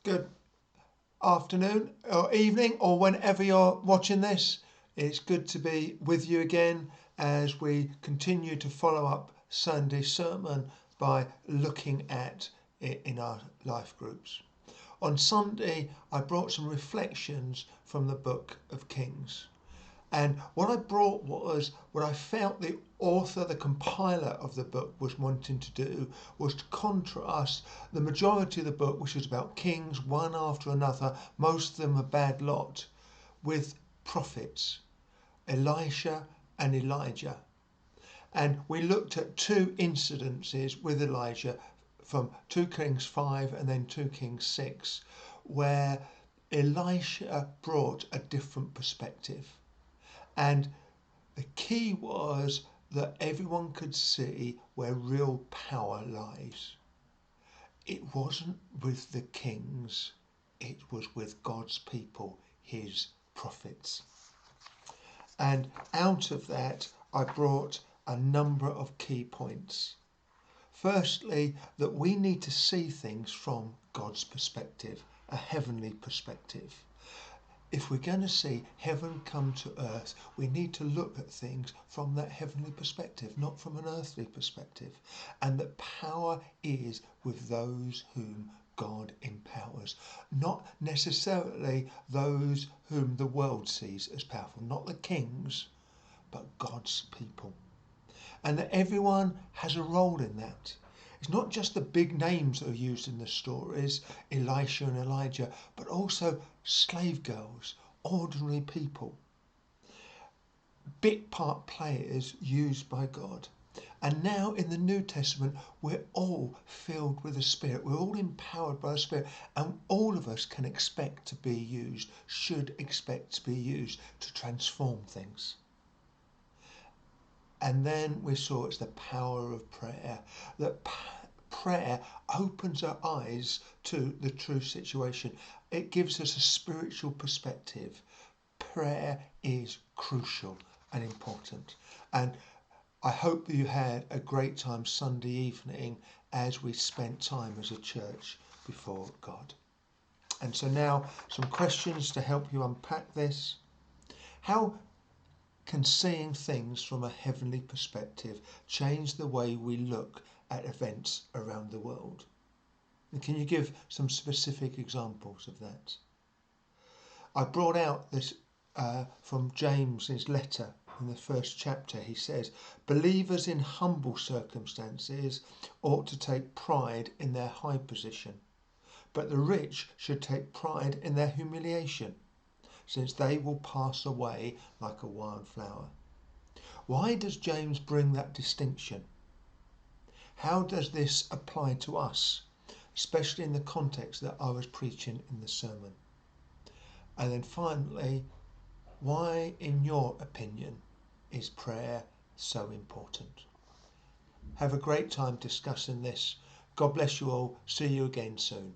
Good afternoon or evening or whenever you're watching this. It's good to be with you again as we continue to follow up Sunday's sermon by looking at it in our life groups. On Sunday, I brought some reflections from the book of Kings. And what I brought was what I felt the author, the compiler of the book was wanting to do was to contrast the majority of the book, which is about kings, one after another, most of them a bad lot, with prophets, Elisha and Elijah. And we looked at two incidences with Elijah from 2 Kings 5 and then 2 Kings 6, where Elisha brought a different perspective. And the key was that everyone could see where real power lies. It wasn't with the kings, it was with God's people, his prophets. And out of that, I brought a number of key points. Firstly, that we need to see things from God's perspective, a heavenly perspective. If we're going to see heaven come to earth, we need to look at things from that heavenly perspective, not from an earthly perspective. And that power is with those whom God empowers, not necessarily those whom the world sees as powerful, not the kings, but God's people. And that everyone has a role in that. It's not just the big names that are used in the stories, Elisha and Elijah, but also slave girls, ordinary people, bit part players used by God. And now in the New Testament, we're all filled with the Spirit. We're all empowered by the Spirit. And all of us can expect to be used, should expect to be used to transform things. And then we saw it's the power of prayer, that prayer opens our eyes to the true situation. It gives us a spiritual perspective. Prayer is crucial and important. And I hope that you had a great time Sunday evening as we spent time as a church before God. And so now some questions to help you unpack this. How can seeing things from a heavenly perspective change the way we look at events around the world? And can you give some specific examples of that? I brought out this from James's letter in the first chapter. He says, believers in humble circumstances ought to take pride in their high position, but the rich should take pride in their humiliation, since they will pass away like a wild flower. Why does James bring that distinction? How does this apply to us, especially in the context that I was preaching in the sermon? And then finally, why, in your opinion, is prayer so important? Have a great time discussing this. God bless you all. See you again soon.